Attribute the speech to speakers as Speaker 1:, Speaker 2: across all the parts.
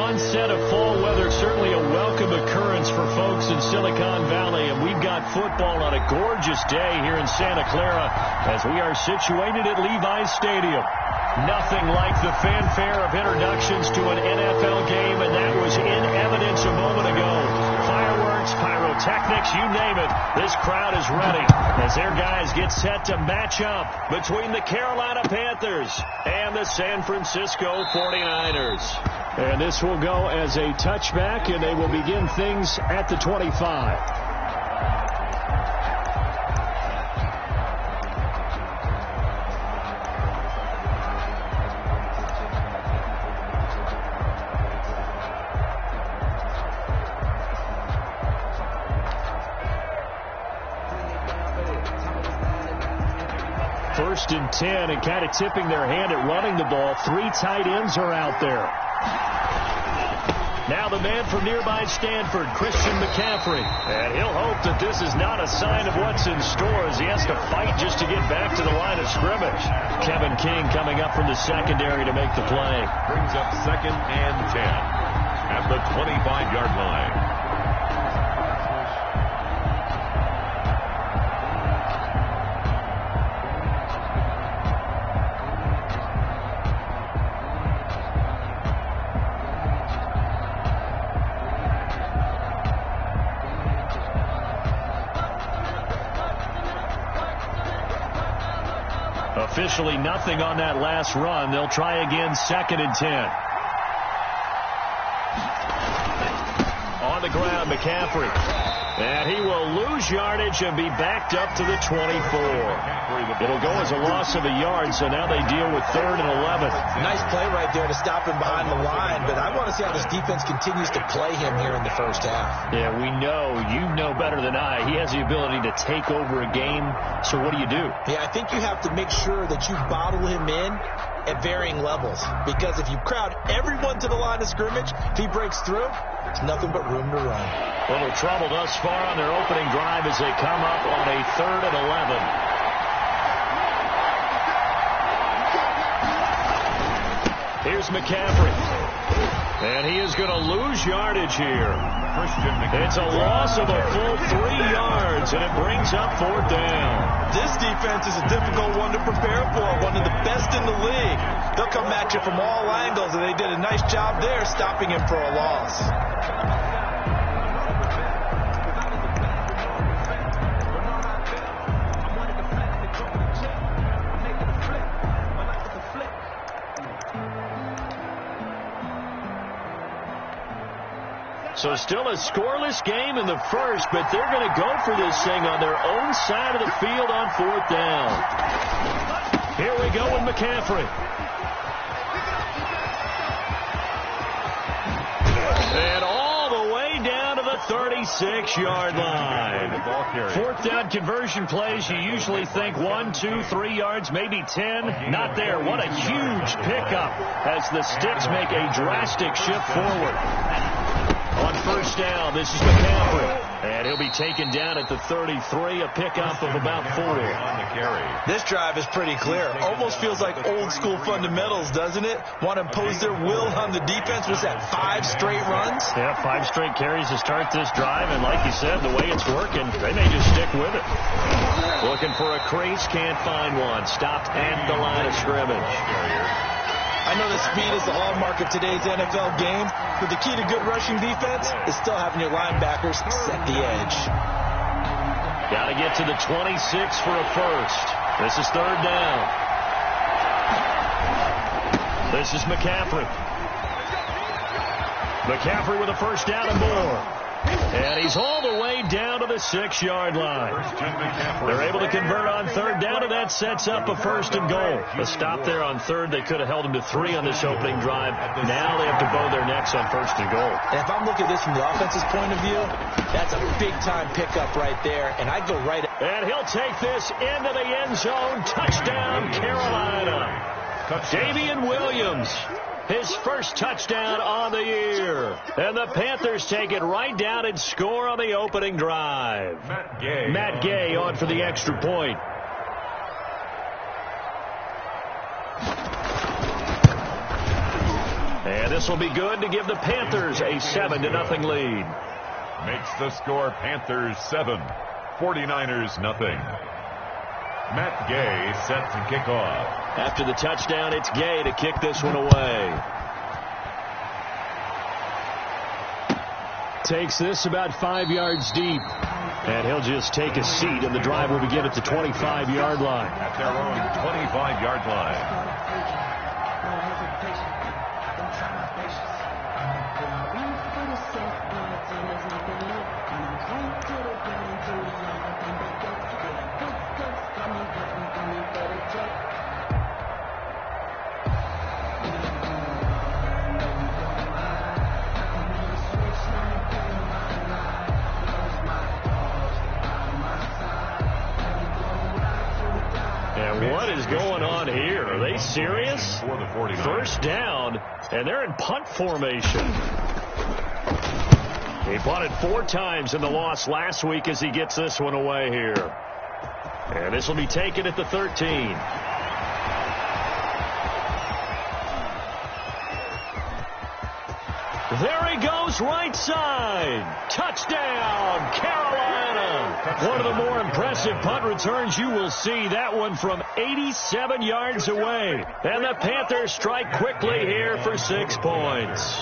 Speaker 1: onset of fall weather, certainly a welcome occurrence for folks in Silicon Valley. And we've got football on a gorgeous day here in Santa Clara as we are situated at Levi's Stadium. Nothing like the fanfare of introductions to an NFL game, and that was in evidence a moment ago. Fireworks, pyrotechnics, you name it. This crowd is ready as their guys get set to match up between the Carolina Panthers and the San Francisco 49ers. And this will go as a touchback, and they will begin things at the 25. First and 10, and kind of tipping their hand at running the ball. 3 tight ends are out there. Now the man from nearby Stanford, Christian McCaffrey. And he'll hope that this is not a sign of what's in store as he has to fight just to get back to the line of scrimmage. Kevin King coming up from the secondary to make the play.
Speaker 2: Brings up 2nd and 10 at the 25-yard line.
Speaker 1: Officially nothing on that last run. They'll try again, 2nd and 10. On the ground, McCaffrey. And he will lose yardage and be backed up to the 24. It'll go as a loss of a yard, so now they deal with 3rd and 11.
Speaker 3: Nice play right there to stop him behind the line, but I want to see how this defense continues to play him here in the first half.
Speaker 1: Yeah, we know. You know better than I. He has the ability to take over a game, so what do you do?
Speaker 3: Yeah, I think you have to make sure that you bottle him in at varying levels, because if you crowd everyone to the line of scrimmage, if he breaks through, it's nothing but room to run.
Speaker 1: Little trouble thus far on their opening drive as they come up on a 3rd and 11. Here's McCaffrey. And he is going to lose yardage here. It's a loss of a full 3 yards, and it brings up 4th down.
Speaker 3: This defense is a difficult one to prepare for, one of the best in the league. They'll come at you from all angles, and they did a nice job there stopping him for a loss.
Speaker 1: So still a scoreless game in the first, but they're going to go for this thing on their own side of the field on 4th down. Here we go with McCaffrey. And all the way down to the 36-yard line. 4th down conversion plays, you usually think 1, 2, 3 yards, maybe 10. Not there. What a huge pickup as the Sticks make a drastic shift forward. On 1st down, this is McCaffrey. And he'll be taken down at the 33, a pickup of about 4.
Speaker 3: This drive is pretty clear. Almost feels like old school fundamentals, doesn't it? Want to impose their will on the defense. Was that 5 straight runs?
Speaker 1: Yeah, 5 straight carries to start this drive. And like you said, the way it's working, they may just stick with it. Looking for a crease, can't find one. Stopped at the line of scrimmage.
Speaker 3: I know that speed is the hallmark of today's NFL game, but the key to good rushing defense is still having your linebackers set the edge.
Speaker 1: Got to get to the 26 for a first. This is 3rd down. This is McCaffrey. McCaffrey with a 1st down and more. And he's all the way down to the 6-yard line. They're able to convert on 3rd down, and that sets up a 1st and goal. A stop there on 3rd. They could have held him to 3 on this opening drive. Now they have to bow their necks on 1st and goal.
Speaker 3: And if I'm looking at this from the offense's point of view, that's a big-time pickup right there, and I'd go right at.
Speaker 1: And he'll take this into the end zone. Touchdown, Carolina. Davian Williams. His first touchdown on the year. And the Panthers take it right down and score on the opening drive. Matt Gay on for the extra point. And this will be good to give the Panthers a 7-0 lead.
Speaker 2: Makes the score Panthers 7, 49ers nothing. Matt Gay set to kick off.
Speaker 1: After the touchdown, it's Gay to kick this one away. Takes this about 5 yards deep. And he'll just take a seat, and the drive will begin at the 25-yard line.
Speaker 2: At their own 25-yard line.
Speaker 1: What is going on here? Are they serious? First down, and they're in punt formation. He punted 4 times in the loss last week as he gets this one away here. And this will be taken at the 13. There he goes, right side. Touchdown, Carolina. One of the more impressive punt returns you will see. That one from 87 yards away. And the Panthers strike quickly here for 6 points.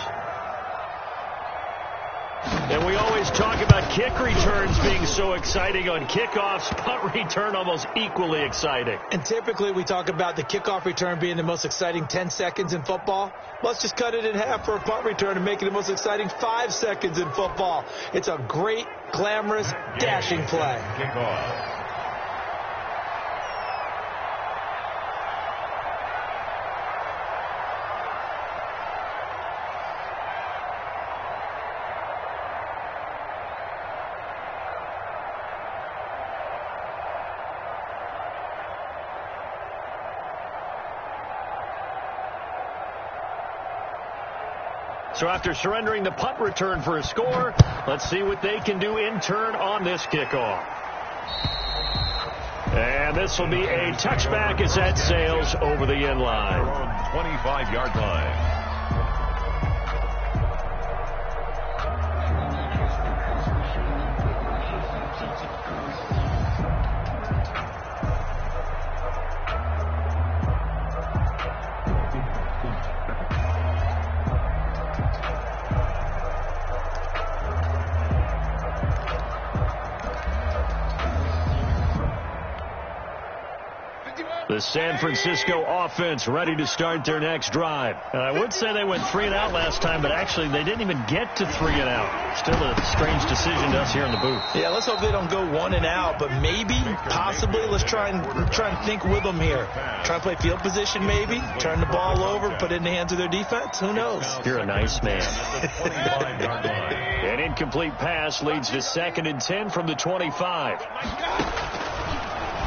Speaker 1: And we always talk about kick returns being so exciting on kickoffs. Punt return almost equally exciting.
Speaker 3: And typically we talk about the kickoff return being the most exciting 10 seconds in football. Let's just cut it in half for a punt return and make it the most exciting 5 seconds in football. It's a great, glamorous, dashing play.
Speaker 2: Kickoff.
Speaker 1: So after surrendering the punt return for a score, let's see what they can do in turn on this kickoff. And this will be a touchback as that sails over the end line.
Speaker 2: 25-yard line.
Speaker 1: The San Francisco offense ready to start their next drive. I would say they went 3 and out last time, but actually they didn't even get to 3 and out. Still a strange decision to us here in the booth.
Speaker 3: Yeah, let's hope they don't go 1 and out, but maybe, possibly, let's try and think with them here. Try and play field position maybe, turn the ball over, put it in the hands of their defense. Who knows?
Speaker 1: You're a nice man. An incomplete pass leads to 2nd and 10 from the 25.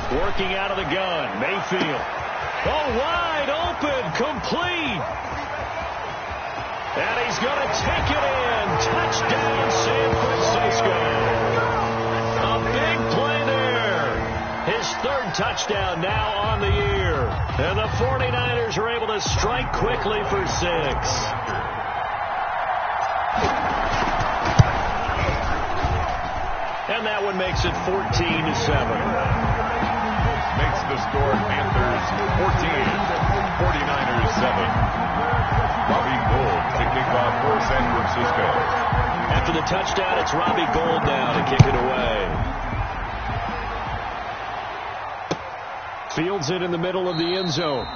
Speaker 1: Working out of the gun, Mayfield. Oh, wide open, complete. And he's going to take it in. Touchdown, San Francisco. A big play there. His 3rd touchdown now on the year. And the 49ers are able to strike quickly for 6. And that one makes it 14-7.
Speaker 2: Makes the score Panthers 14, 49ers 7. Robbie Gould to kick off for San Francisco.
Speaker 1: After the touchdown, it's Robbie Gould now to kick it away. Fields it in the middle of the end zone.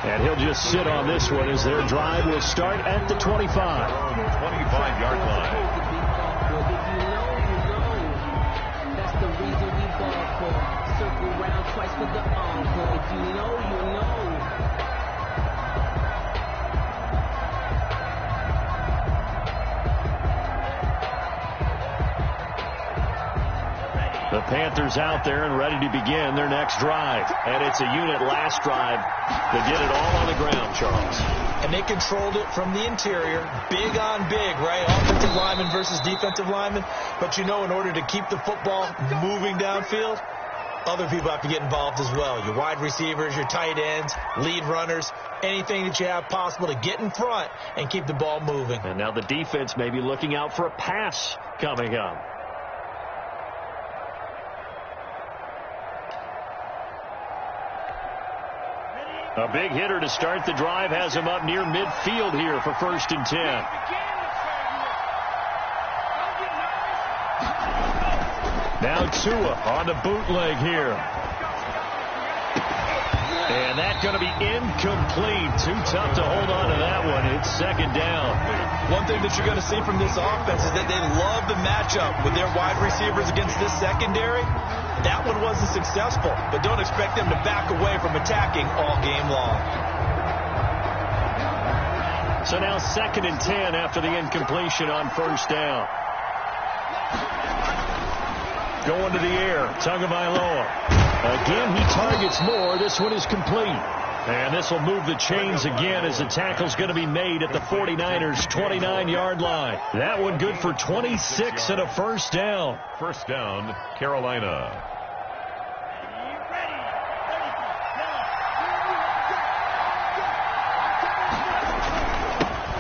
Speaker 1: And he'll just sit on this one as their drive will start at the 25.
Speaker 2: 25-yard line.
Speaker 4: Twice with the encore, you know.
Speaker 1: The Panthers out there and ready to begin their next drive. And it's a unit last drive that did it all on the ground, Charles.
Speaker 3: And they controlled it from the interior, big on big, right? Offensive lineman versus defensive lineman. But, you know, in order to keep the football moving downfield, other people have to get involved as well. Your wide receivers, your tight ends, lead runners, anything that you have possible to get in front and keep the ball moving.
Speaker 1: And now the defense may be looking out for a pass coming up. A big hitter to start the drive has him up near midfield here for 1st and 10. Now Tua on the bootleg here. And that's going to be incomplete. Too tough to hold on to that one. It's 2nd down.
Speaker 3: One thing that you're going to see from this offense is that they love the matchup with their wide receivers against this secondary. That one wasn't successful, but don't expect them to back away from attacking all game long.
Speaker 1: So now 2nd and 10 after the incompletion on 1st down. Going to the air, Tagovailoa. Again, he targets more. This one is complete. And this will move the chains again as the tackle's going to be made at the 49ers' 29-yard line. That one good for 26 and a 1st down.
Speaker 2: 1st down, Carolina.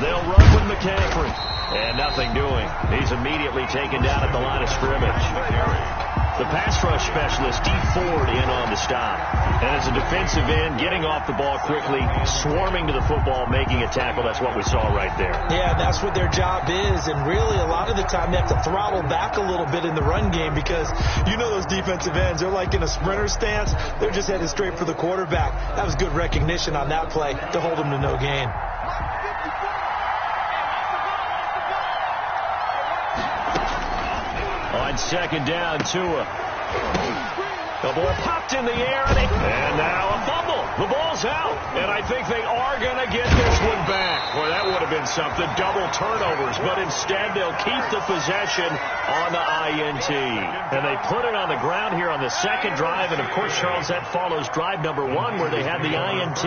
Speaker 1: They'll run with McCaffrey. And nothing doing. He's immediately taken down at the line of scrimmage. The pass rush specialist, Dee Ford, in on the stop. And as a defensive end, getting off the ball quickly, swarming to the football, making a tackle. That's what we saw right there.
Speaker 3: Yeah, that's what their job is. And really, a lot of the time, they have to throttle back a little bit in the run game because you know those defensive ends, they're like in a sprinter stance. They're just headed straight for the quarterback. That was good recognition on that play to hold them to no gain.
Speaker 1: On 2nd down, Tua. The ball popped in the air, and now a fumble. The ball's out, and I think they are going to get this one back. Well, that would have been something, double turnovers, but instead they'll keep the possession on the INT. And they put it on the ground here on the 2nd drive, and of course, Charles, that follows drive number 1 where they had the INT.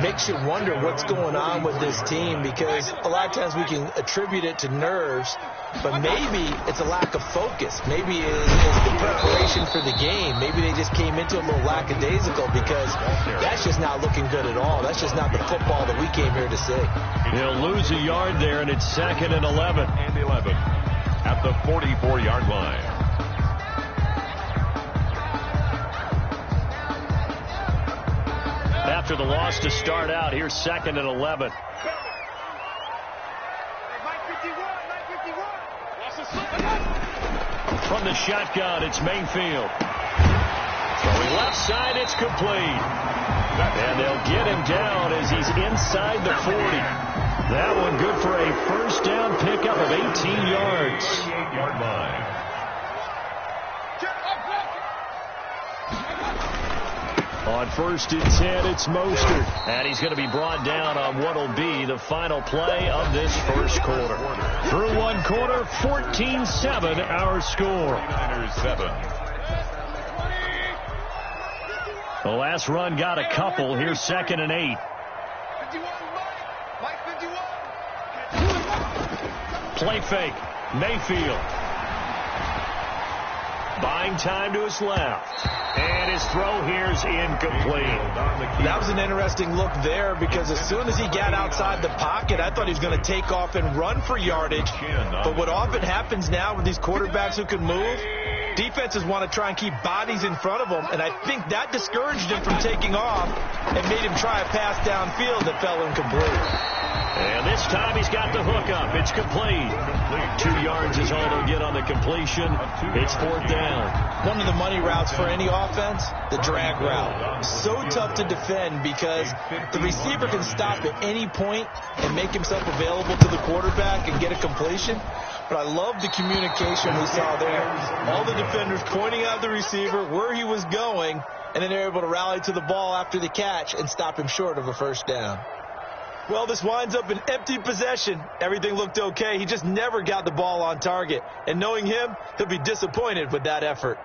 Speaker 3: Makes you wonder what's going on with this team because a lot of times we can attribute it to nerves, but maybe it's a lack of focus. Maybe it's the preparation for the game. Maybe they just came into it a little lackadaisical because that's just not looking good at all. That's just not the football that we came here to see.
Speaker 1: He'll lose a yard there, and it's 2nd and 11.
Speaker 2: And 11 at the 44-yard line.
Speaker 1: After the loss to start out, here's 2nd and 11. From the shotgun, it's Mayfield. Throwing left side, it's complete. And they'll get him down as he's inside the 40. That one good for a 1st down pickup of 18 yards.
Speaker 2: 38-yard line.
Speaker 1: On 1st and 10, it's Mostert. And he's going to be brought down on what will be the final play of this 1st quarter. Through 1 quarter, 14-7 our score.
Speaker 2: 49ers 7.
Speaker 1: The last run got a couple. Here's 2nd and 8. Play fake. Mayfield. Buying time to his left. And his throw here's incomplete.
Speaker 3: That was an interesting look there because as soon as he got outside the pocket, I thought he was going to take off and run for yardage. But what often happens now with these quarterbacks who can move, defenses want to try and keep bodies in front of them, and I think that discouraged him from taking off and made him try a pass downfield that fell incomplete.
Speaker 1: And this time he's got the hook up. It's complete. 2 yards is all they'll get on the completion. It's 4th down.
Speaker 3: One of the money routes for any offense, the drag route. So tough to defend because the receiver can stop at any point and make himself available to the quarterback and get a completion. But I love the communication we saw there. All the defenders pointing out the receiver, where he was going, and then they're able to rally to the ball after the catch and stop him short of a 1st down. Well, this winds up an empty possession. Everything looked okay. He just never got the ball on target. And knowing him, he'll be disappointed with that effort.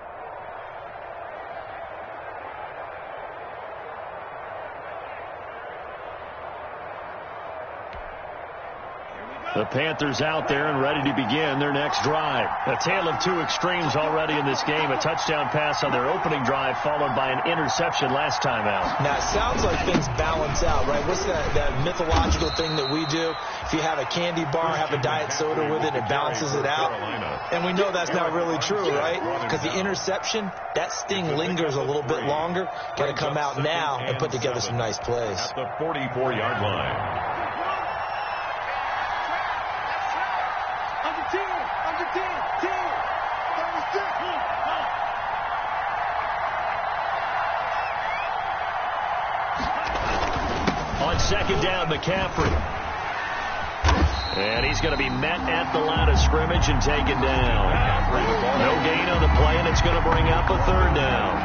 Speaker 1: The Panthers out there and ready to begin their next drive. A tale of two extremes already in this game. A touchdown pass on their opening drive followed by an interception last time out.
Speaker 3: Now, it sounds like things balance out, right? What's that mythological thing that we do? If you have a candy bar, have a diet soda with it, it balances it out. And we know that's not really true, right? Because the interception, that sting lingers a little bit longer. Got to come out now and put together some nice plays.
Speaker 2: At the 44-yard line.
Speaker 1: On second down, McCaffrey. And he's going to be met at the line of scrimmage and taken down. No gain on the play, and it's going to bring up a third down.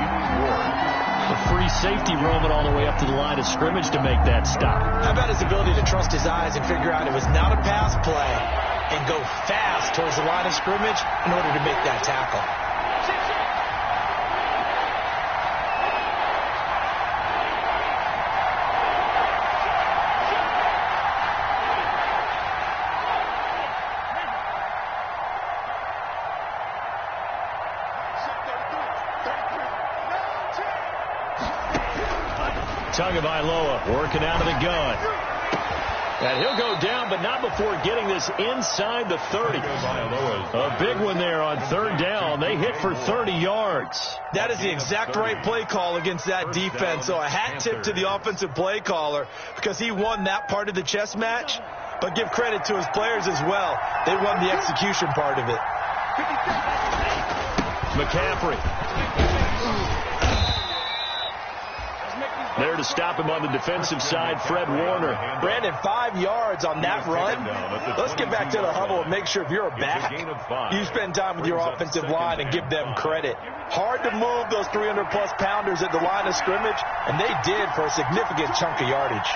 Speaker 1: A free safety roaming all the way up to the line of scrimmage to make that stop.
Speaker 3: How about his ability to trust his eyes and figure out it was not a pass play and go fast towards the line of scrimmage in order to make that tackle.
Speaker 1: Tagovailoa working out of the gun. And he'll go down, but not before getting this inside the 30. A big one there on third down. They hit for 30 yards.
Speaker 3: That is the exact right play call against that defense. So a hat tip to the offensive play caller because he won that part of the chess match. But give credit to his players as well. They won the execution part of it.
Speaker 1: McCaffrey. There to stop him on the defensive side, Fred Warner.
Speaker 3: Brandon, 5 yards on that run. Let's get back to the huddle and make sure if you're a back, you spend time with your offensive line and give them credit. Hard to move those 300-plus pounders at the line of scrimmage, and they did for a significant chunk of yardage.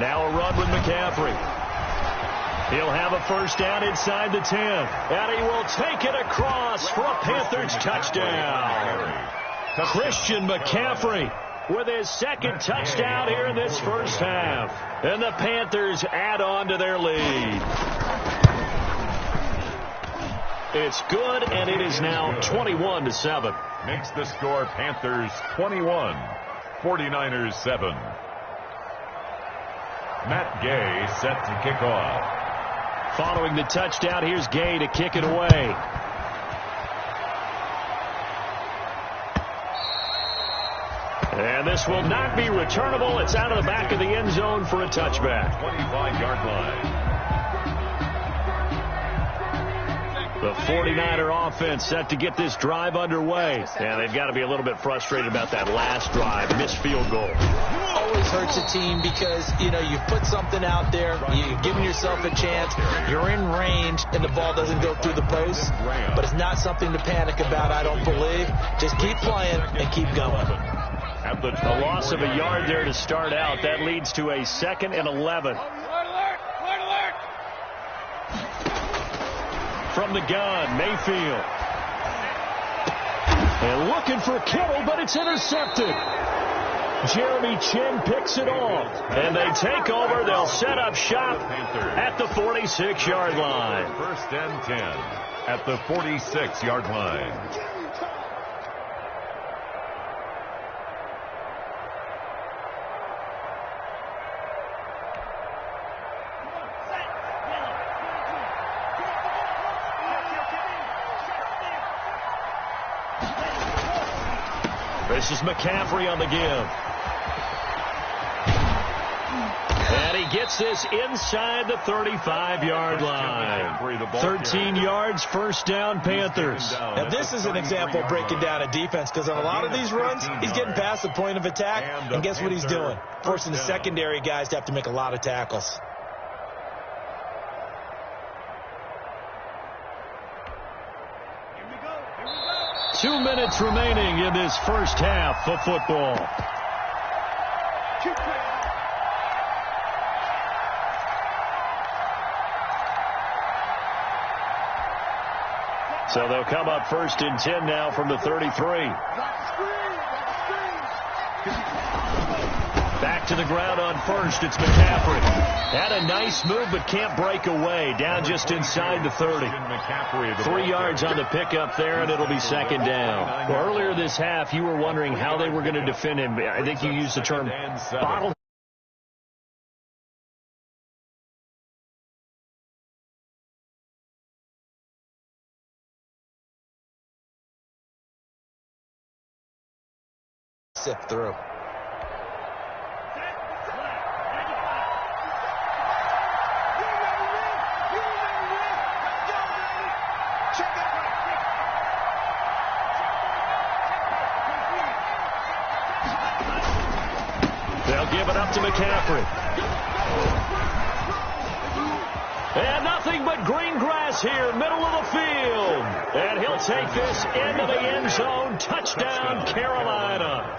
Speaker 1: Now a run with McCaffrey. He'll have a first down inside the 10. And he will take it across for a Panthers touchdown. Christian McCaffrey with his second touchdown here in this first half. And the Panthers add on to their lead. It's good, and it is now 21-7.
Speaker 2: Makes the score Panthers 21, 49ers 7. Matt Gay set to kick off.
Speaker 1: Following the touchdown, here's Gay to kick it away. And this will not be returnable. It's out of the back of the end zone for a touchback.
Speaker 2: 25-yard line.
Speaker 1: The 49er offense set to get this drive underway. And they've got to be a little bit frustrated about that last drive, missed field goal.
Speaker 3: Always hurts a team because, you know, you put something out there, you're giving yourself a chance, you're in range, and the ball doesn't go through the post. But it's not something to panic about, I don't believe. Just keep playing and keep going.
Speaker 1: A loss of a yard there to start out. That leads to a 2nd and 11. From the gun, Mayfield. And looking for Kittle, but it's intercepted. Jeremy Chin picks it off. And they take over. They'll set up shop at the 46-yard line.
Speaker 2: First and 10 at the 46-yard line.
Speaker 1: This is McCaffrey on the give. And he gets this inside the 35-yard line. 13 yards, first down, Panthers.
Speaker 3: Now, this is an example of breaking down a defense because on a lot of these runs, he's getting past the point of attack, and guess what he's doing? Forcing the secondary guys to have to make a lot of tackles.
Speaker 1: Two minutes remaining in this first half of football. So they'll come up first and 10 now from the 33. Back to the ground on first. It's McCaffrey. Had a nice move, but can't break away. Down just inside the 30. 3 yards on the pickup there, and it'll be second down. Well, earlier this half, you were wondering how they were going to defend him. I think you used the term bottle.
Speaker 3: Sift through.
Speaker 1: They'll give it up to McCaffrey. And nothing but green grass here, middle of the field. And he'll take this into the end zone. Touchdown, Carolina.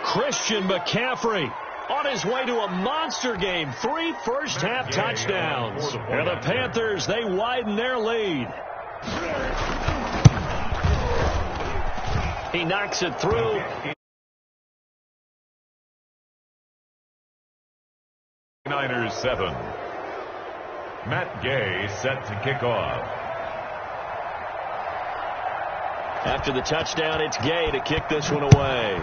Speaker 1: Christian McCaffrey on his way to a monster game. 3 first-half touchdowns. And the Panthers, they widen their lead. He knocks it through.
Speaker 2: Niners 7. Matt Gay set to kick off.
Speaker 1: After the touchdown, it's Gay to kick this one away.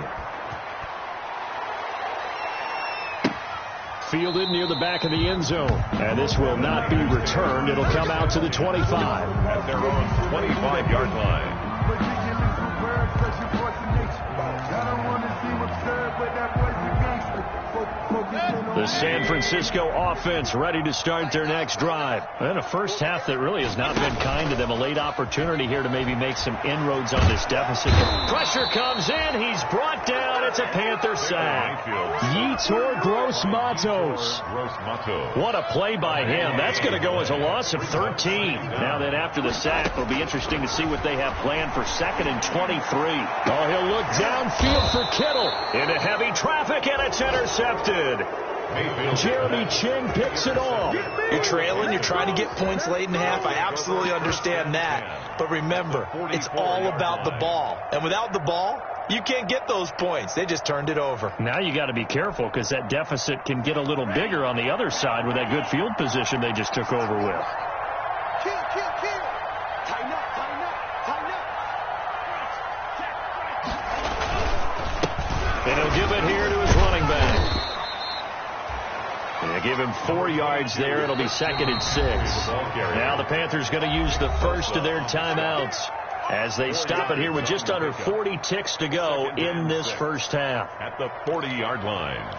Speaker 1: Fielded near the back of the end zone. And this will not be returned. It'll come out to the 25.
Speaker 2: At their own 25-yard line.
Speaker 1: The San Francisco offense ready to start their next drive. And a first half that really has not been kind to them. A late opportunity here to maybe make some inroads on this deficit. Pressure comes in. He's brought down. It's a Panther sack. Yetur Gross-Matos. What a play by him. That's going to go as a loss of 13. Now then, after the sack, it'll be interesting to see what they have planned for 2nd and 23. Oh, he'll look downfield for Kittle. Into heavy traffic, and it's intercepted. Jeremy Ching picks it off.
Speaker 3: You're trailing. You're trying to get points late in the half. I absolutely understand that. But remember, it's all about the ball. And without the ball, you can't get those points. They just turned it over.
Speaker 1: Now you got to be careful because that deficit can get a little bigger on the other side with that good field position they just took over with.
Speaker 4: Tighten up, tighten up, tighten up.
Speaker 1: And he'll give it here to his running back. They give him 4 yards there. It'll be 2nd and 6. Now the Panthers going to use the first of their timeouts as they stop it here with just under 40 ticks to go in this first half.
Speaker 2: At the 40-yard line.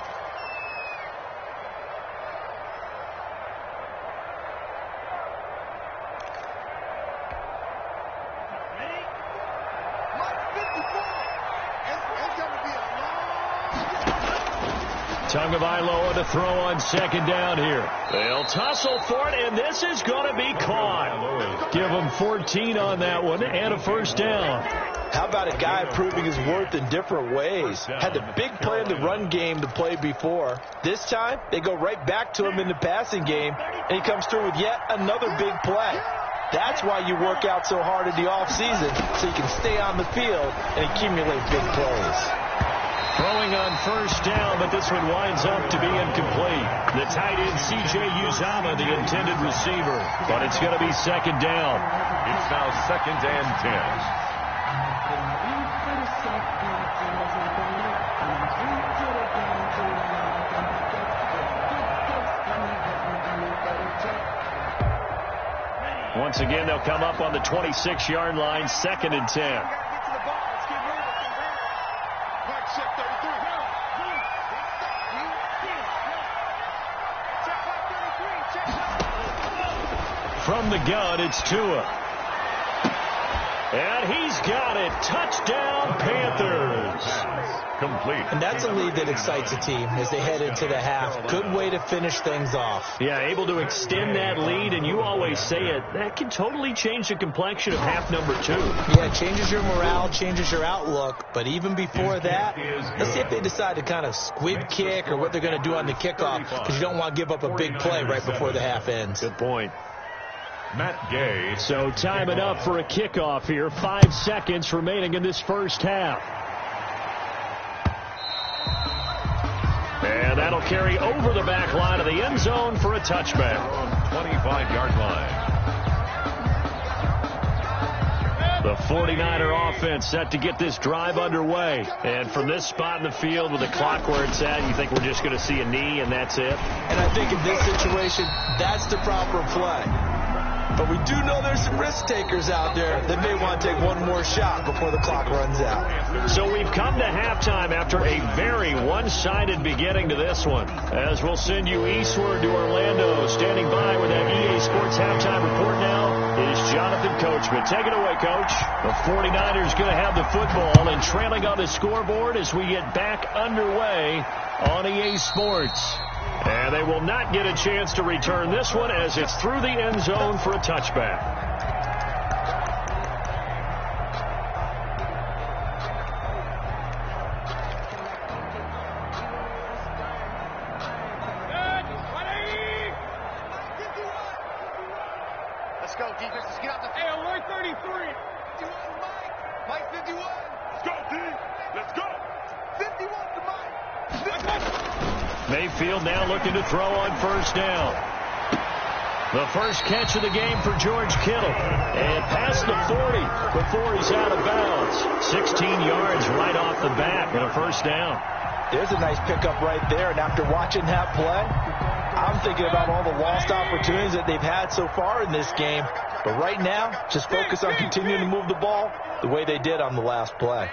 Speaker 1: Tagovailoa to throw on 2nd down here. They'll tussle for it, and this is going to be caught. Give them 14 on that one and a first down.
Speaker 3: How about a guy proving his worth in different ways? Had the big play in the run game to play before. This time, they go right back to him in the passing game, and he comes through with yet another big play. That's why you work out so hard in the offseason, so you can stay on the field and accumulate big plays.
Speaker 1: Throwing on first down, but this one winds up to be incomplete. The tight end, C.J. Uzomah, the intended receiver. But it's going to be 2nd down.
Speaker 2: It's now 2nd and 10.
Speaker 1: Once again, they'll come up on the 26-yard line, 2nd and 10. From the gun, it's Tua. And he's got it. Touchdown, Panthers.
Speaker 2: Complete.
Speaker 3: And that's a lead that excites a team as they head into the half. Good way to finish things off.
Speaker 1: Yeah, able to extend that lead, and you always say it, that can totally change the complexion of half number 2.
Speaker 3: Yeah, it changes your morale, changes your outlook. But even before that, let's see if they decide to kind of squib kick or what they're going to do on the kickoff, because you don't want to give up a big play right before the half ends.
Speaker 1: Good point.
Speaker 2: Matt Gay.
Speaker 1: So time it up for a kickoff here. 5 seconds remaining in this first half. And That'll carry over the back line of the end zone for a touchback.
Speaker 2: 25-yard line.
Speaker 1: The 49er offense set to get this drive underway. And from this spot in the field with the clock where it's at, you think we're just going to see a knee and that's it?
Speaker 3: And I think in this situation, that's the proper play. But we do know there's some risk takers out there that may want to take one more shot before the clock runs out.
Speaker 1: So we've come to halftime after a very one-sided beginning to this one. As we'll send you eastward to Orlando. Standing by with that EA Sports halftime report now is Jonathan Coachman. Take it away, Coach. The 49ers going to have the football and trailing on the scoreboard as we get back underway on EA Sports. And they will not get a chance to return this one as it's through the end zone for a touchback.
Speaker 4: Let's go, defense. Let's get out the... Hey, alert 33. 51, Mike. Mike 51. Let's go, D. Let's go. 51 to Mike.
Speaker 1: Mayfield now looking to throw on first down. The first catch of the game for George Kittle. And past the 40 before he's out of bounds. 16 yards right off the bat and a first down.
Speaker 3: There's a nice pickup right there. And after watching that play, I'm thinking about all the lost opportunities that they've had so far in this game. But right now, just focus on continuing to move the ball the way they did on the last play.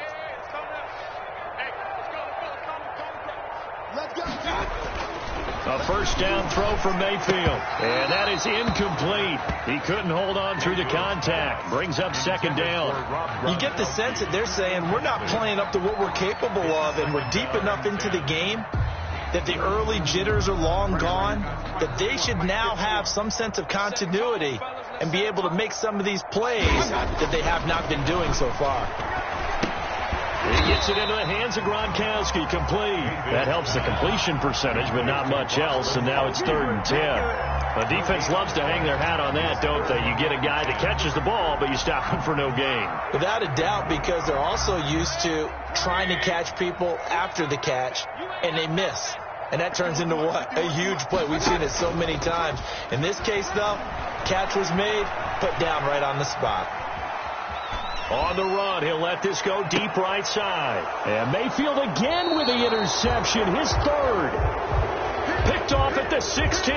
Speaker 1: A first down throw for Mayfield. And that is incomplete. He couldn't hold on through the contact. Brings up second down.
Speaker 3: You get the sense that they're saying we're not playing up to what we're capable of, and we're deep enough into the game that the early jitters are long gone, that they should now have some sense of continuity and be able to make some of these plays that they have not been doing so far.
Speaker 1: He gets it into the hands of Gronkowski, complete. That helps the completion percentage, but not much else, and now it's 3rd and 10. The defense loves to hang their hat on that, don't they? You get a guy that catches the ball, but you stop him for no gain.
Speaker 3: Without a doubt, because they're also used to trying to catch people after the catch, and they miss. And that turns into what? A huge play. We've seen it so many times. In this case, though, catch was made, put down right on the spot.
Speaker 1: On the run, he'll let this go deep right side. And Mayfield again with the interception, his 3rd. Picked off at the 16.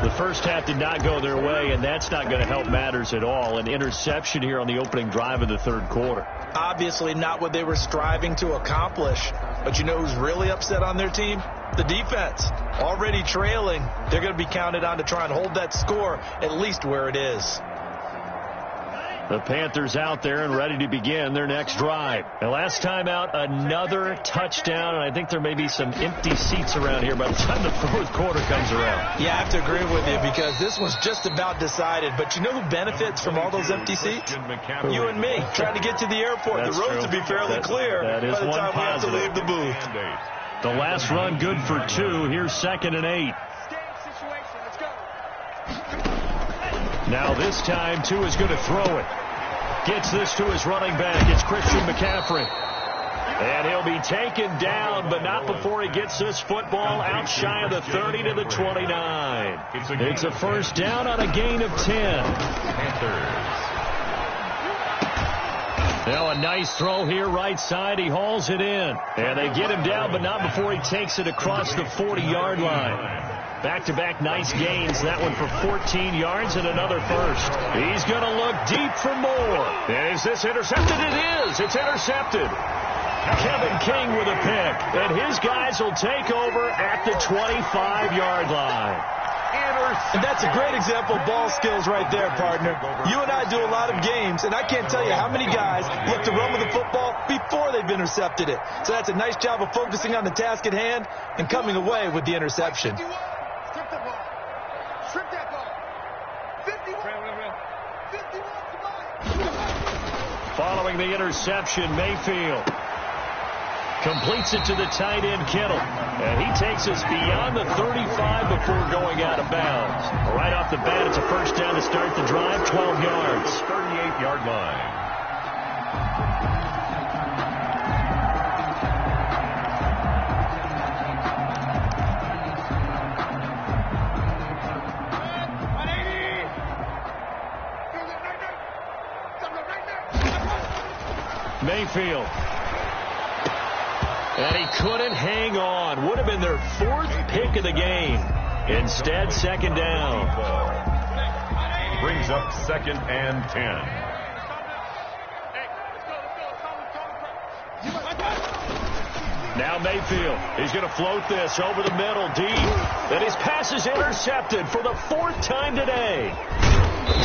Speaker 1: The first half did not go their way, and that's not going to help matters at all. An interception here on the opening drive of the 3rd quarter.
Speaker 3: Obviously not what they were striving to accomplish. But you know who's really upset on their team? The defense. Already trailing. They're going to be counted on to try and hold that score at least where it is.
Speaker 1: The Panthers out there and ready to begin their next drive. And last time out, another touchdown, and I think there may be some empty seats around here by the time the 4th quarter comes around.
Speaker 3: Yeah, I have to agree with you because this one's just about decided. But you know who benefits from all those empty seats? You and me, trying to get to the airport.
Speaker 1: That's
Speaker 3: the roads
Speaker 1: true.
Speaker 3: will be fairly clear
Speaker 1: by the
Speaker 3: time
Speaker 1: one
Speaker 3: we have to leave the booth.
Speaker 1: The last run good for 2. Here's 2nd and 8. Now this time, 2 is going to throw it. Gets this to his running back. It's Christian McCaffrey. And he'll be taken down, but not before he gets this football out shy of the 30 to the 29. It's a first down on a gain of 10.
Speaker 2: Panthers.
Speaker 1: Now a nice throw here right side. He hauls it in. And they get him down, but not before he takes it across the 40-yard line. Back-to-back nice gains. That one for 14 yards and another first. He's going to look deep for more. And is this intercepted? It is. It's intercepted. Kevin King with a pick. And his guys will take over at the 25-yard line.
Speaker 3: And that's a great example of ball skills right there, partner. You and I do a lot of games, and I can't tell you how many guys look to run with the football before they've intercepted it. So that's a nice job of focusing on the task at hand and coming away with the interception.
Speaker 4: Strip the ball. Strip that ball. 51. 51 to
Speaker 1: Following the interception, Mayfield completes it to the tight end, Kittle. And he takes us beyond the 35 before going out of bounds. Right off the bat, it's a first down to start the drive, 12 yards.
Speaker 2: 38-yard line.
Speaker 1: Mayfield. And he couldn't hang on. Would have been their 4th pick of the game. Instead, 2nd down.
Speaker 2: Brings up 2nd and 10.
Speaker 1: Now Mayfield. He's going to float this over the middle, deep. And his pass is intercepted for the 4th time today.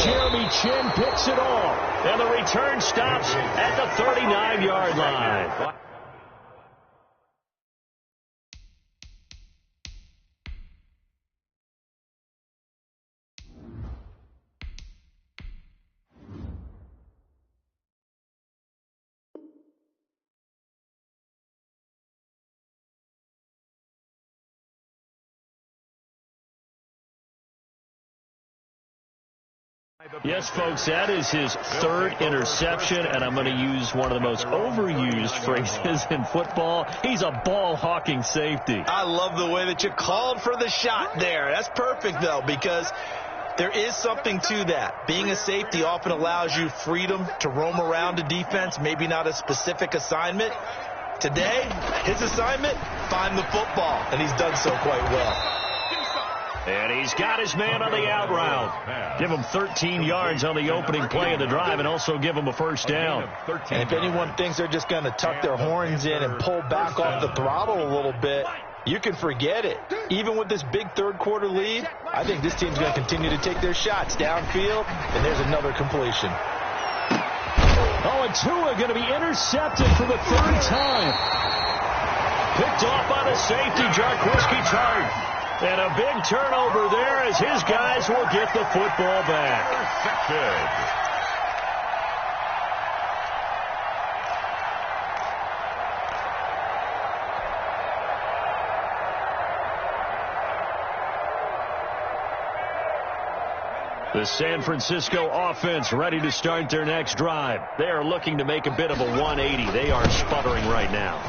Speaker 1: Jeremy Chin picks it off. And the return stops at the 39-yard line. Yes, folks, that is his 3rd interception, and I'm going to use one of the most overused phrases in football. He's a ball-hawking safety.
Speaker 3: I love the way that you called for the shot there. That's perfect, though, because there is something to that. Being a safety often allows you freedom to roam around a defense, maybe not a specific assignment. Today, his assignment, find the football, and he's done so quite well.
Speaker 1: And he's got his man on the out route. Give him 13 yards on the opening play of the drive and also give him a 1st down.
Speaker 3: And if anyone thinks they're just going to tuck their horns in and pull back off the throttle a little bit, you can forget it. Even with this big 3rd quarter lead, I think this team's going to continue to take their shots downfield, and there's another completion.
Speaker 1: Oh, and Tua going to be intercepted for the 3rd time. Picked off by the safety, Jarquiski Tartt. And a big turnover there as his guys will get the football back. The San Francisco offense ready to start their next drive. They are looking to make a bit of a 180. They are sputtering right now.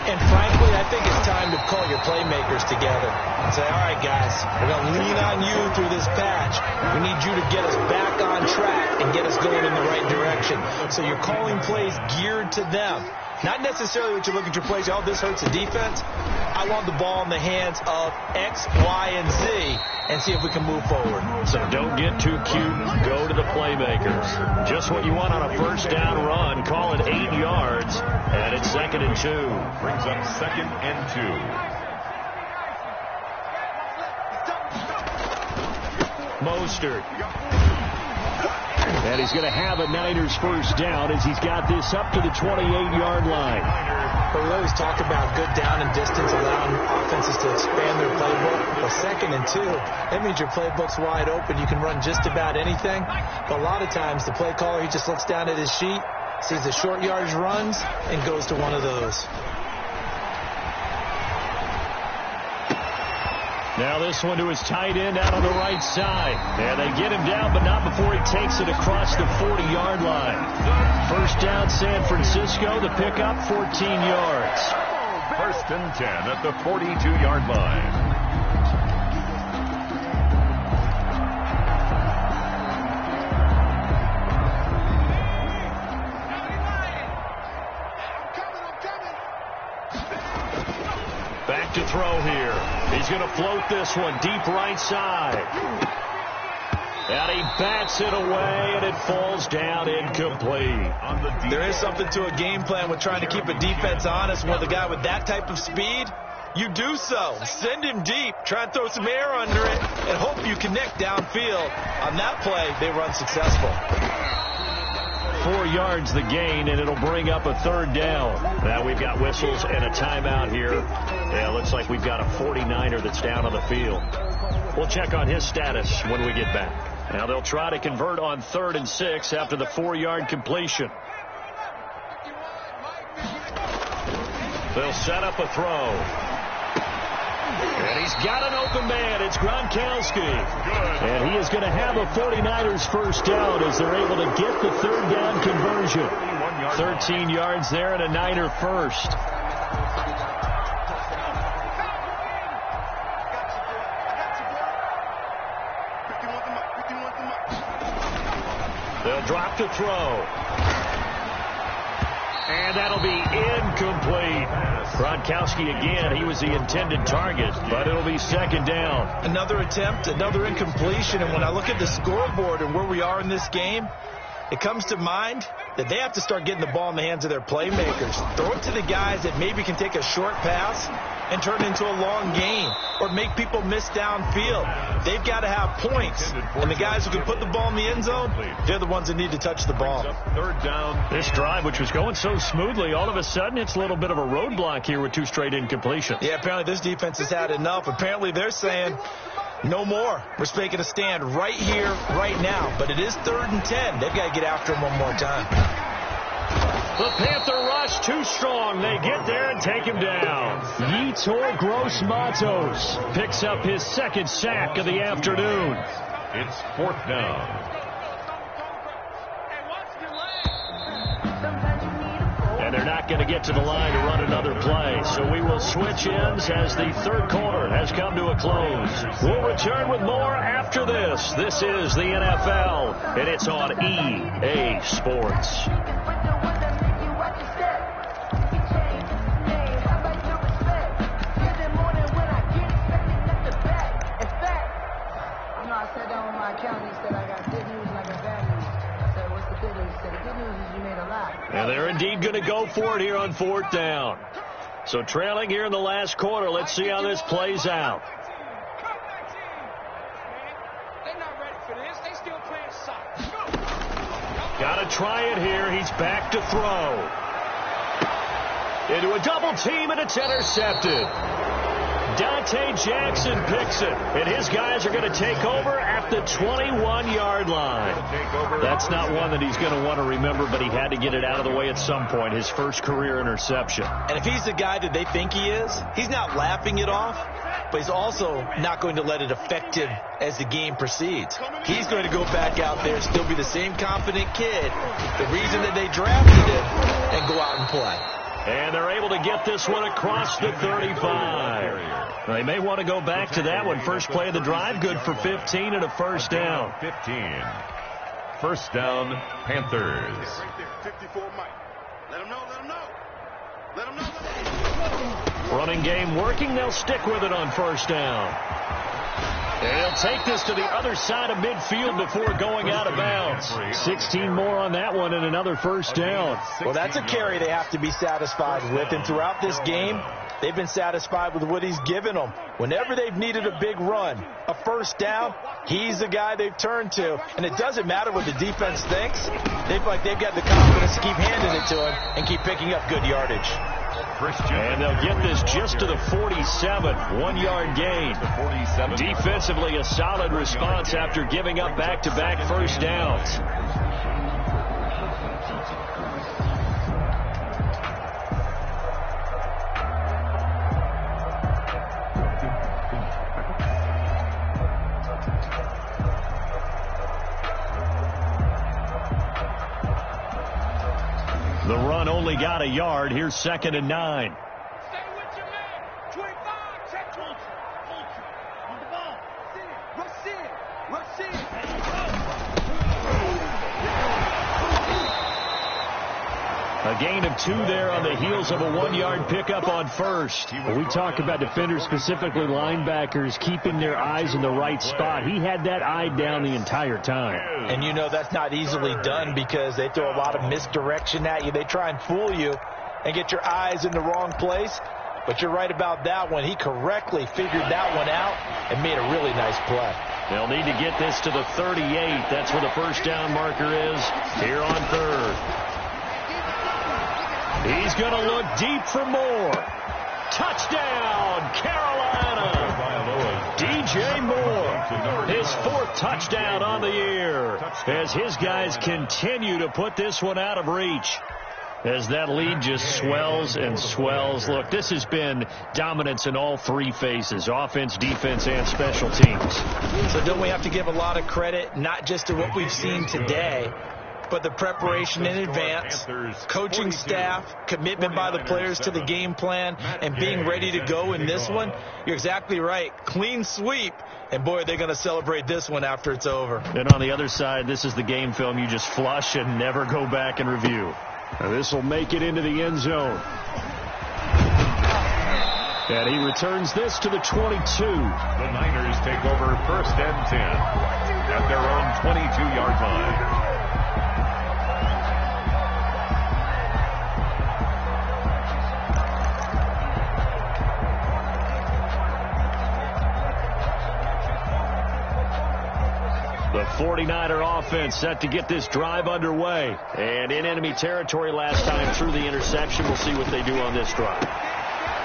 Speaker 3: And frankly, I think it's time to call your playmakers together and say, all right, guys, we're going to lean on you through this patch. We need you to get us back on track and get us going in the right direction. So you're calling plays geared to them. Not necessarily what you look at your plays, oh, this hurts the defense. I want the ball in the hands of X, Y, and Z and see if we can move forward.
Speaker 1: So don't get too cute. Go to the playmakers. Just what you want on a 1st down run. Call it 8 yards, and it's 2nd and 2.
Speaker 2: Brings up 2nd and 2.
Speaker 1: Mostert. And he's going to have a Niners 1st down as he's got this up to the 28-yard line.
Speaker 3: But we always talk about good down and distance, allowing offenses to expand their playbook. Well, 2nd and 2, that means your playbook's wide open. You can run just about anything. But a lot of times, the play caller, he just looks down at his sheet, sees the short yardage runs, and goes to one of those.
Speaker 1: Now this one to his tight end out on the right side. And they get him down, but not before he takes it across the 40-yard line. 1st down, San Francisco. The pickup, 14 yards.
Speaker 2: 1st and 10 at the 42-yard line.
Speaker 1: Back to throw here. He's going to float this one deep right side. And he bats it away, and it falls down incomplete.
Speaker 3: There is something to a game plan with trying to keep a defense honest. With a guy with that type of speed, you do so. Send him deep. Try and throw some air under it, and hope you connect downfield. On that play, they run successful.
Speaker 1: 4 yards the gain, and it'll bring up a 3rd down. Now we've got whistles and a timeout here. Yeah, looks like we've got a 49er that's down on the field. We'll check on his status when we get back. Now they'll try to convert on 3rd and 6 after the 4-yard completion. They'll set up a throw. And he's got an open man. It's Gronkowski. And he is going to have a 49ers 1st down as they're able to get the 3rd down conversion. 13 yards there and a Niner 1st. They'll drop to throw. And that'll be incomplete. Gronkowski again, he was the intended target, but it'll be second down.
Speaker 3: Another attempt, another incompletion, and when I look at the scoreboard and where we are in this game, it comes to mind that they have to start getting the ball in the hands of their playmakers. Throw it to the guys that maybe can take a short pass and turn it into a long gain or make people miss downfield. They've got to have points. And the guys who can put the ball in the end zone, they're the ones that need to touch the ball.
Speaker 2: Third down.
Speaker 1: This drive, which was going so smoothly, all of a sudden it's a little bit of a roadblock here with 2 straight incompletions.
Speaker 3: Yeah, apparently this defense has had enough. Apparently they're saying, no more. We're making a stand right here, right now. But it is 3rd and 10. They've got to get after him one more time.
Speaker 1: The Panther rush too strong. They get there and take him down. Yetur Gross-Matos picks up his 2nd sack of the afternoon.
Speaker 2: It's 4th down.
Speaker 1: And they're not going to get to the line to run another play. So we will switch ends as the 3rd quarter has come to a close. We'll return with more after this. This is the NFL, and it's on EA Sports. And they're indeed going to go for it here on 4th down. So trailing here in the last quarter. Let's see how this plays out.
Speaker 4: They're not ready for this. They still playing soccer.
Speaker 1: Got to try it here. He's back to throw. Into a double team, and it's intercepted. Dante Jackson picks it, and his guys are going to take over at the 21-yard line. That's not one that he's going to want to remember, but he had to get it out of the way at some point, his first career interception.
Speaker 3: And if he's the guy that they think he is, he's not laughing it off, but he's also not going to let it affect him as the game proceeds. He's going to go back out there, still be the same confident kid, the reason that they drafted him, and go out and play.
Speaker 1: And they're able to get this one across the 35. They may want to go back to that one. First play of the drive, good for 15 and a first down.
Speaker 2: 15. First down, Panthers.
Speaker 4: 54 Mike. Let him know, let him know. Let him know.
Speaker 1: Running game working. They'll stick with it on first down. And they'll take this to the other side of midfield before going out of bounds. 16 more on that one and another first down.
Speaker 3: Well, that's a carry they have to be satisfied with. And throughout this game, they've been satisfied with what he's given them. Whenever they've needed a big run, a first down, he's the guy they've turned to. And it doesn't matter what the defense thinks. They've got the confidence to keep handing it to him and keep picking up good yardage.
Speaker 1: And they'll get this just to the 47, 1-yard gain. Defensively, a solid response after giving up back-to-back first downs. The run only got a yard. Here's 2nd and 9.
Speaker 4: Stay with your man. 25. Check. On the ball. Rush in. Rush in.
Speaker 1: A gain of 2 there on the heels of a 1-yard pickup on first. We talk about defenders, specifically linebackers, keeping their eyes in the right spot. He had that eye down the entire time.
Speaker 3: And you know that's not easily done because they throw a lot of misdirection at you. They try and fool you and get your eyes in the wrong place. But you're right about that one. He correctly figured that one out and made a really nice play.
Speaker 1: They'll need to get this to the 38. That's where the first down marker is here on 3rd. He's going to look deep for more. Touchdown, Carolina. DJ Moore, his 4th touchdown on the year as his guys continue to put this one out of reach. As that lead just swells and swells. Look, this has been dominance in all 3 phases, offense, defense, and special teams.
Speaker 3: So don't we have to give a lot of credit, not just to what we've seen today, but the preparation in advance, coaching staff, commitment by the players to the game plan, and being ready to go in this one? You're exactly right. Clean sweep. And, boy, they're going to celebrate this one after it's over.
Speaker 1: And on the other side, this is the game film you just flush and never go back and review. And this will make it into the end zone. And he returns this to the 22.
Speaker 2: The Niners take over 1st and 10 at their own 22-yard line.
Speaker 1: The 49er offense set to get this drive underway. And in enemy territory last time through the interception. We'll see what they do on this drive.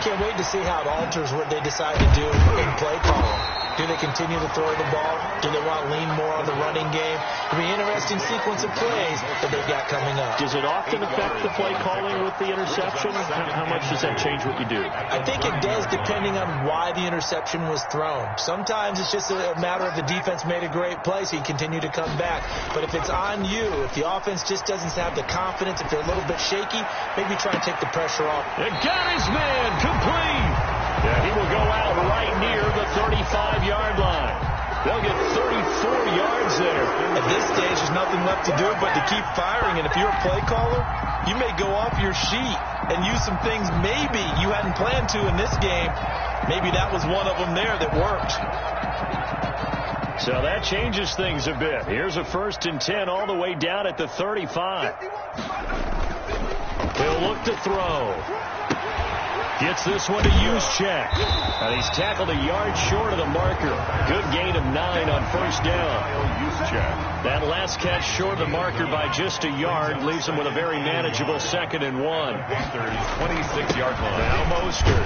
Speaker 3: Can't wait to see how it alters what they decide to do in play calling. Do they continue to throw the ball? Do they want to lean more on the running game? It'll be an interesting sequence of plays that they've got coming up.
Speaker 1: Does it often affect the play calling with the interception? How much does that change what you do?
Speaker 3: I think it does, depending on why the interception was thrown. Sometimes it's just a matter of the defense made a great play, so you continue to come back. But if it's on you, if the offense just doesn't have the confidence, if they're a little bit shaky, maybe try and take the pressure off.
Speaker 1: It got his man complete. Yeah, he will go out right near the 35-yard line. They'll get 34 yards there.
Speaker 3: At this stage, there's nothing left to do but to keep firing. And if you're a play caller, you may go off your sheet and use some things maybe you hadn't planned to in this game. Maybe that was one of them there that worked.
Speaker 1: So that changes things a bit. Here's a 1st and 10 all the way down at the 35. He'll look to throw. Gets this one to Juszczyk. And he's tackled a yard short of the marker. Good gain of 9 on 1st down. That last catch short of the marker by just a yard leaves him with a very manageable 2nd and 1.
Speaker 2: 26-yard line.
Speaker 1: Now Mostert.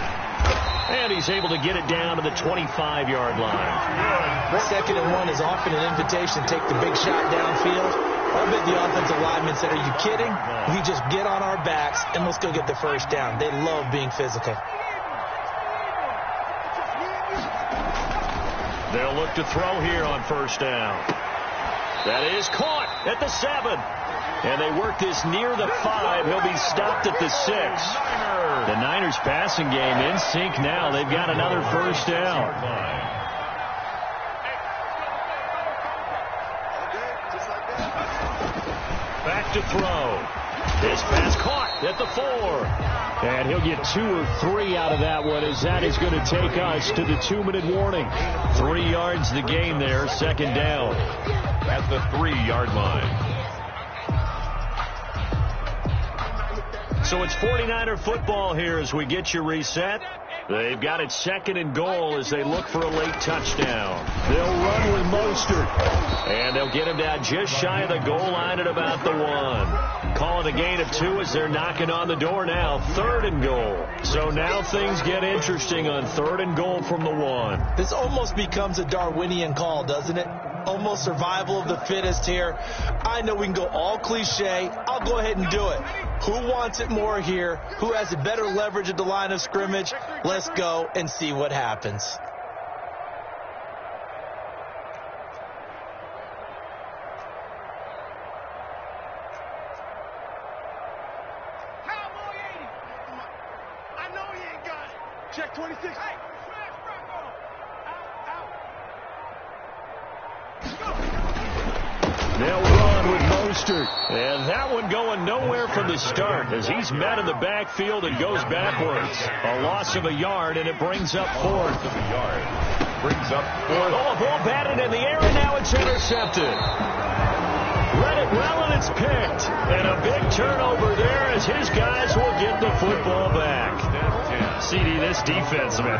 Speaker 1: And he's able to get it down to the 25-yard line.
Speaker 3: 2nd and 1 is often an invitation to take the big shot downfield. I bet the offensive linemen said, are you kidding? We just get on our backs and let's go get the 1st down. They love being physical.
Speaker 1: They'll look to throw here on 1st down. That is caught at the 7. And they work this near the 5. He'll be stopped at the 6. The Niners passing game in sync now. They've got another 1st down. Back to throw. This pass caught at the 4. And he'll get 2 or 3 out of that one, as that is going to take us to the 2-minute warning. 3 yards the gain there, 2nd down.
Speaker 2: At the 3-yard line.
Speaker 1: So it's 49er football here as we get you reset. They've got it 2nd and goal as they look for a late touchdown. They'll run with Mostert. And they'll get him down just shy of the goal line at about the 1. Calling a gain of 2 as they're knocking on the door now. 3rd and goal. So now things get interesting on 3rd and goal from the 1.
Speaker 3: This almost becomes a Darwinian call, doesn't it? Almost survival of the fittest here. I know we can go all cliche. I'll go ahead and do it. Who wants it more here? Who has a better leverage at the line of scrimmage? Let's go and see what happens.
Speaker 4: I know he ain't got it. Check 26. Hey,
Speaker 1: They'll run with Mostert. And that one going nowhere from the start as he's met in the backfield and goes backwards. A loss of a yard, and it brings up 4th.
Speaker 2: Brings up 4th.
Speaker 1: Oh, a ball batted in the air, and now it's intercepted. Let it well, and it's picked. And a big turnover there as his guys will get the football back. CD, this defense, man,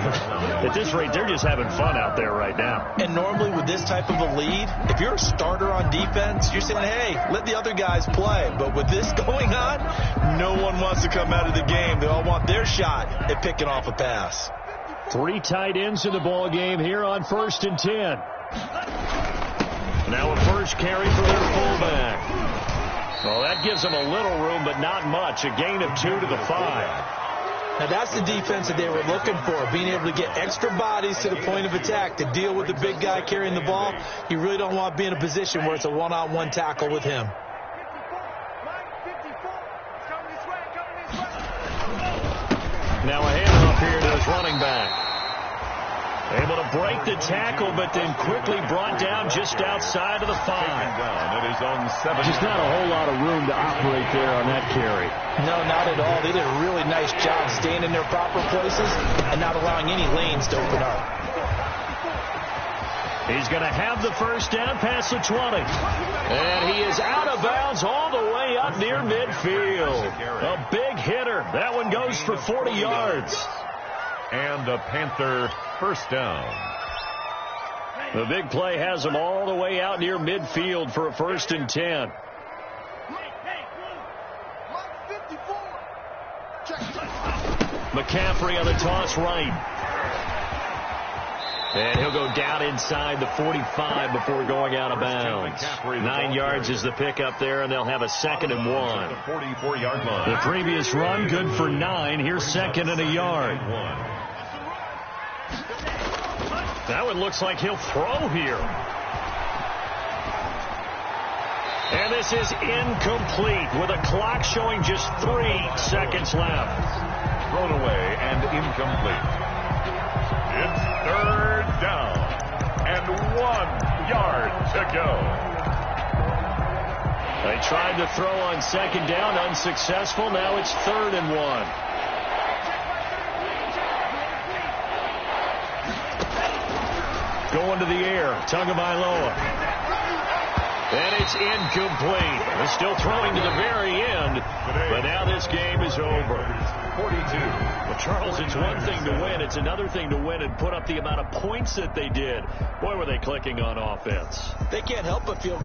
Speaker 1: at this rate, they're just having fun out there right now.
Speaker 3: And normally with this type of a lead, if you're a starter on defense, you're saying, hey, let the other guys play. But with this going on, no one wants to come out of the game. They all want their shot at picking off a pass.
Speaker 1: 3 tight ends in the ball game here on 1st and 10. Now a first carry for their fullback. Well, that gives them a little room, but not much. A gain of 2 to the 5.
Speaker 3: Now, that's the defense that they were looking for, being able to get extra bodies to the point of attack to deal with the big guy carrying the ball. You really don't want to be in a position where it's a one-on-one tackle with him.
Speaker 1: Now a handoff here to his running back. Able to break the tackle, but then quickly brought down just outside of the 5.
Speaker 2: Down. It is on 7.
Speaker 1: Just not a whole lot of room to operate there on that carry.
Speaker 3: No, not at all. They did a really nice job staying in their proper places and not allowing any lanes to open up.
Speaker 1: He's going to have the first down past the 20. And he is out of bounds all the way up near midfield. A big hitter. That one goes for 40 yards.
Speaker 2: And a Panther first down.
Speaker 1: The big play has him all the way out near midfield for a 1st and 10. McCaffrey on the toss right. And he'll go down inside the 45 before going out of bounds. 9 yards is the pickup there, and they'll have a 2nd and 1.
Speaker 2: The 44-yard line.
Speaker 1: The previous run good for 9. Here's 2nd and a yard. That one looks like he'll throw here. And this is incomplete with a clock showing just 3 seconds left.
Speaker 2: Thrown away and incomplete. It's 3rd down and 1 yard to go.
Speaker 1: They tried to throw on 2nd down, unsuccessful. Now it's 3rd and 1. Going to the air, Tagovailoa. And it's incomplete. They're still throwing to the very end, but now this game is over.
Speaker 2: 42.
Speaker 1: Well, Charles, it's one thing to win. It's another thing to win and put up the amount of points that they did. Boy, were they clicking on offense.
Speaker 3: They can't help but feel